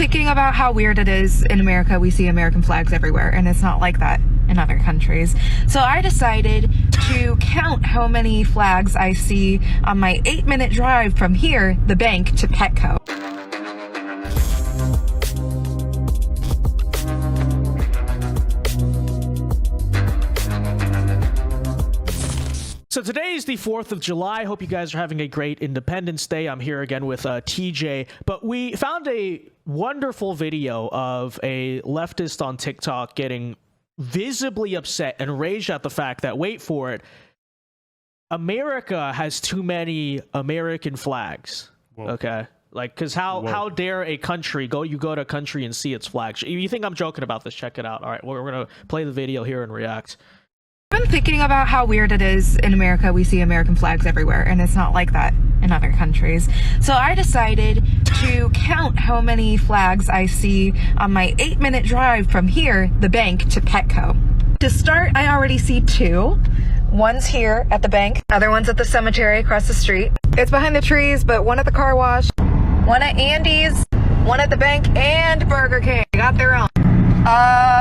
Thinking about how weird it is in America. We see American flags everywhere, and it's not like that in other countries. So I decided to count how many flags I see on my 8-minute drive from here, the bank, to Petco. So today is the 4th of July. Hope you guys are having a great Independence Day. I'm here again with TJ. But we found a wonderful video of a leftist on TikTok getting visibly upset and raged at the fact that, wait for it, America has too many American flags. Whoa. Okay? Like, because how dare a country you go to a country and see its flag? You think I'm joking about this? Check it out. All right, we're going to play the video here and react. I've been thinking about how weird it is in America. We see American flags everywhere, and it's not like that in other countries. So I decided to count how many flags I see on my 8-minute drive from here, the bank, to Petco. To start, I already see 2. One's here at the bank, other one's at the cemetery across the street. It's behind the trees, but one at the car wash, one at Andy's, one at the bank, and Burger King. They got their own.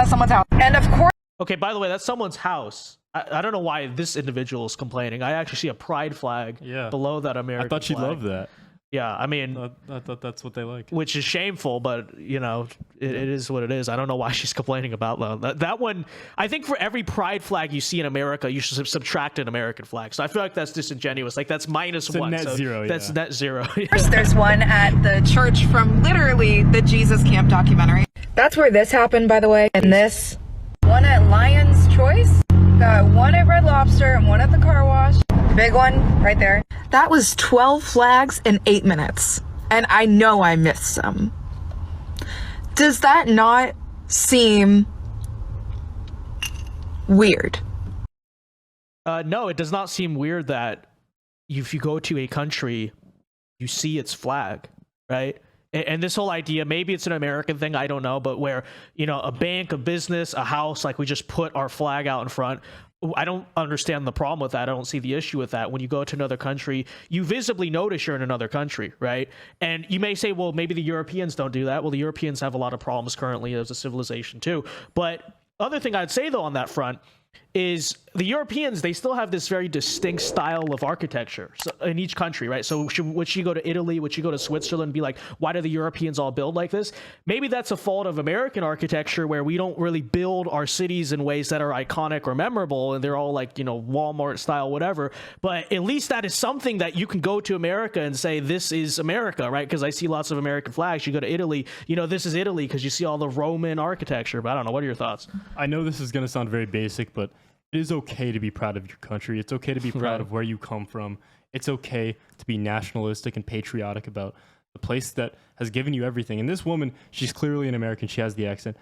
Someone's house. And of course... Okay, by the way, that's someone's house. I don't know why this individual is complaining. I actually see a pride flag below that American flag. I thought she'd love that. Yeah, I mean... I thought that's what they like. Which is shameful, but, you know, it is what it is. I don't know why she's complaining about that one. I think for every pride flag you see in America, you should subtract an American flag. So I feel like that's disingenuous. Like, that's -1. Net zero, that's net zero. First, there's one at the church from literally the Jesus Camp documentary. That's where this happened, by the way. And this one at Lion's Choice. Got one at Red Lobster and one at the car wash. The big one right there. That was 12 flags in 8 minutes. And I know I missed some. Does that not seem weird? No, it does not seem weird that if you go to a country, you see its flag, right? And this whole idea, maybe it's an American thing, I don't know, but where, you know, a bank, a business, a house, like we just put our flag out in front. I don't understand the problem with that. I don't see the issue with that. When you go to another country, you visibly notice you're in another country, right? And you may say, well, maybe the Europeans don't do that. Well, the Europeans have a lot of problems currently as a civilization too. But other thing I'd say, though, on that front is the Europeans, they still have this very distinct style of architecture in each country, right? So would you go to Italy, would you go to Switzerland and be like, why do the Europeans all build like this? Maybe that's a fault of American architecture where we don't really build our cities in ways that are iconic or memorable, and they're all like, you know, Walmart style, whatever. But at least that is something that you can go to America and say, this is America, right? Because I see lots of American flags. You go to Italy, you know, this is Italy because you see all the Roman architecture. But I don't know. What are your thoughts? I know this is going to sound very basic, but it is okay to be proud of your country. It's okay to be proud of where you come from. It's okay to be nationalistic and patriotic about the place that has given you everything. And this woman, she's clearly an American. She has the accent.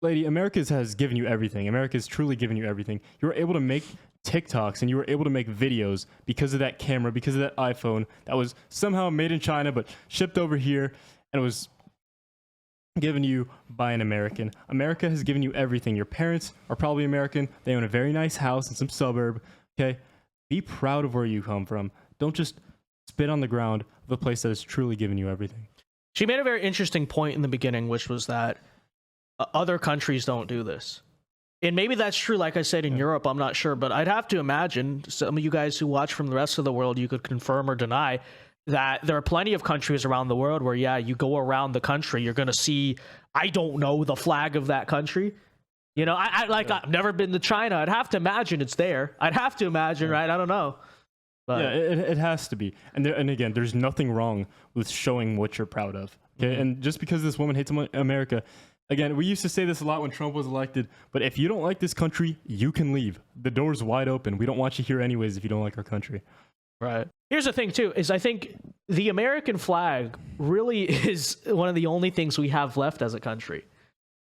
Lady, America has given you everything. America has truly given you everything. You were able to make TikToks and you were able to make videos because of that camera, because of that iPhone that was somehow made in China but shipped over here, and it was given you by an American. America has given you everything. Your parents are probably American. They own a very nice house in some suburb. Okay? Be proud of where you come from. Don't just spit on the ground of a place that has truly given you everything. She made a very interesting point in the beginning, which was that other countries don't do this. And maybe that's true, like I said, in Europe, I'm not sure, but I'd have to imagine, some of you guys who watch from the rest of the world, you could confirm or deny that there are plenty of countries around the world where, yeah, you go around the country, you're going to see, I don't know, the flag of that country. You know, I've never been to China. I'd have to imagine it's there. I'd have to imagine, right? I don't know. But yeah, it has to be. And again, there's nothing wrong with showing what you're proud of. Okay, and just because this woman hates America, again, we used to say this a lot when Trump was elected, but if you don't like this country, you can leave. The door's wide open. We don't want you here anyways if you don't like our country. Right. Here's the thing, too, is I think the American flag really is one of the only things we have left as a country.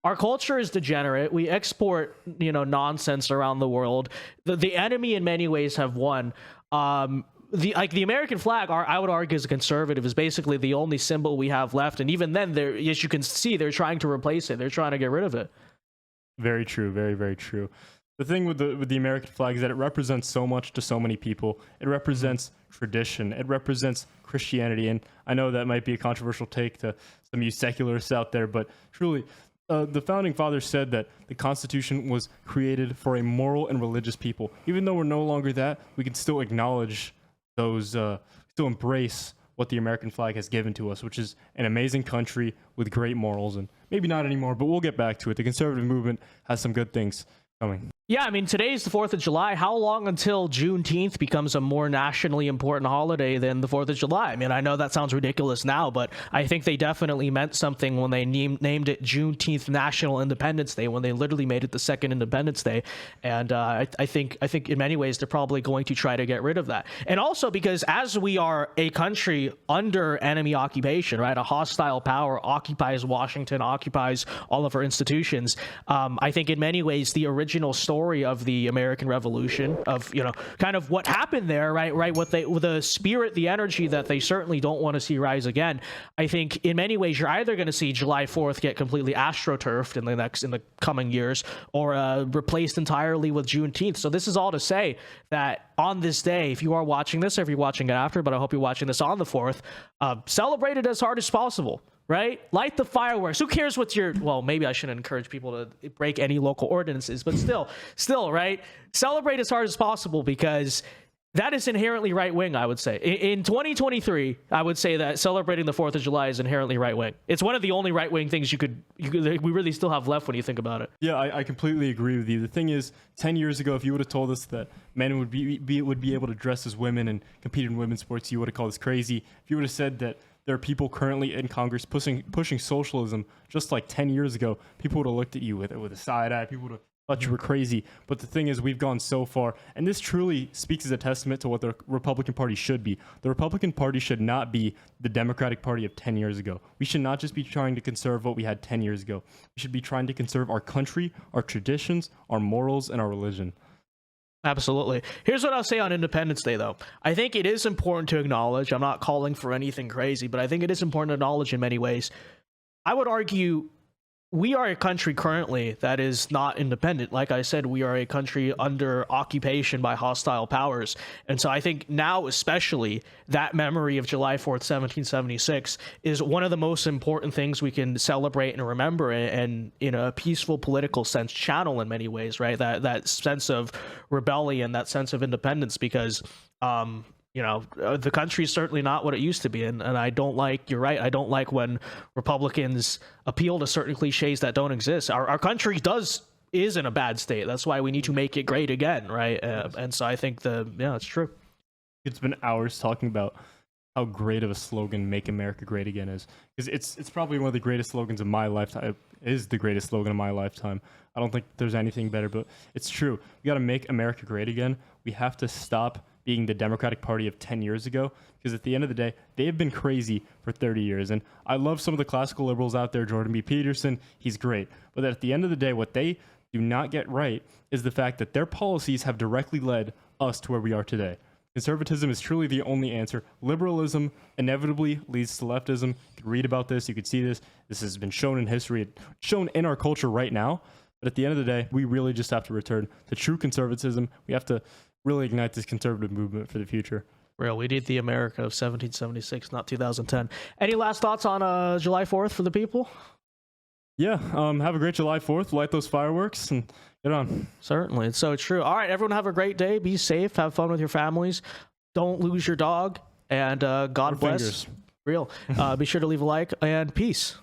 Our culture is degenerate. We export, you know, nonsense around the world. The enemy in many ways have won. The American flag, I would argue, as a conservative, is basically the only symbol we have left. And even then, as you can see, they're trying to replace it. They're trying to get rid of it. Very true. Very, very true. The thing with the American flag is that it represents so much to so many people. It represents tradition. It represents Christianity. And I know that might be a controversial take to some of you secularists out there, but truly, the founding fathers said that the Constitution was created for a moral and religious people. Even though we're no longer that, we can still acknowledge those, still embrace what the American flag has given to us, which is an amazing country with great morals. And maybe not anymore, but we'll get back to it. The conservative movement has some good things coming. Yeah, I mean, today's the 4th of July. How long until Juneteenth becomes a more nationally important holiday than the 4th of July? I mean, I know that sounds ridiculous now, but I think they definitely meant something when they named it Juneteenth National Independence Day, when they literally made it the second Independence Day. And I think in many ways they're probably going to try to get rid of that. And also because as we are a country under enemy occupation, right, a hostile power occupies Washington, occupies all of our institutions, I think in many ways the original story of the American Revolution, of kind of what happened there, right, what they, the spirit, the energy that they certainly don't want to see rise again. I think in many ways you're either going to see July 4th get completely astroturfed in the coming years, or replaced entirely with Juneteenth. So this is all to say that on this day, if you are watching this, or if you're watching it after, but I hope you're watching this on the 4th, celebrate it as hard as possible. Right? Light the fireworks. Who cares what well, maybe I shouldn't encourage people to break any local ordinances, but still, right? Celebrate as hard as possible, because that is inherently right-wing, I would say. In 2023, I would say that celebrating the 4th of July is inherently right-wing. It's one of the only right-wing things we really still have left when you think about it. Yeah, I completely agree with you. The thing is, 10 years ago, if you would have told us that men would be able to dress as women and compete in women's sports, you would have called us crazy. If you would have said that there are people currently in Congress pushing socialism just like 10 years ago, people would have looked at you with a side eye. People would have thought you were crazy. But the thing is, we've gone so far, and this truly speaks as a testament to what the Republican Party should be. The Republican Party should not be the Democratic Party of 10 years ago. We should not just be trying to conserve what we had 10 years ago. We should be trying to conserve our country, our traditions, our morals, and our religion. Absolutely. Here's what I'll say on Independence Day, though. I think it is important to acknowledge, I'm not calling for anything crazy, but I think it is important to acknowledge in many ways. I would argue we are a country currently that is not independent. Like I said, we are a country under occupation by hostile powers. And so I think now, especially, that memory of July 4th, 1776 is one of the most important things we can celebrate and remember, and in a peaceful political sense, channel in many ways, right? That sense of rebellion, that sense of independence, because the country is certainly not what it used to be. And I don't like, you're right, I don't like when Republicans appeal to certain cliches that don't exist. Our country is in a bad state. That's why we need to make it great again, right? And so I think it's true. It's been hours talking about how great of a slogan "Make America Great Again" is, because it's probably one of the greatest slogans of my lifetime. It is the greatest slogan of my lifetime. I don't think there's anything better, but it's true. We got to make America great again. We have to stop being the Democratic Party of 10 years ago, because at the end of the day, they have been crazy for 30 years. And I love some of the classical liberals out there, Jordan B. Peterson, he's great. But at the end of the day, what they do not get right is the fact that their policies have directly led us to where we are today. Conservatism is truly the only answer. Liberalism inevitably leads to leftism. You can read about this, you could see this. This has been shown in history, shown in our culture right now. But at the end of the day, we really just have to return to true conservatism. We have to really ignite this conservative movement for the future. Real, we need the America of 1776, not 2010. Any last thoughts on July 4th for the people? Yeah, have a great July 4th. Light those fireworks and get on. Certainly, it's so true. All right, everyone have a great day. Be safe. Have fun with your families. Don't lose your dog. And God bless. Fingers. Real. Be sure to leave a like, and peace.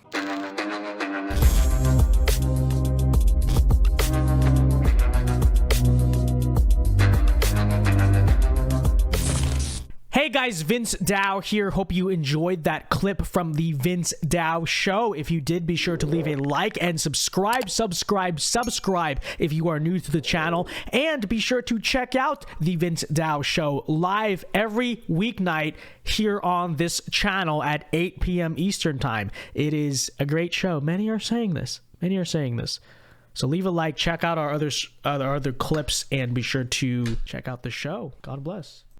Hey guys, Vince Dao here. Hope you enjoyed that clip from the Vince Dao Show. If you did, be sure to leave a like and subscribe if you are new to the channel. And be sure to check out the Vince Dao Show live every weeknight here on this channel at 8 p.m. Eastern Time. It is a great show. Many are saying this. So leave a like, check out our other clips, and be sure to check out the show. God bless.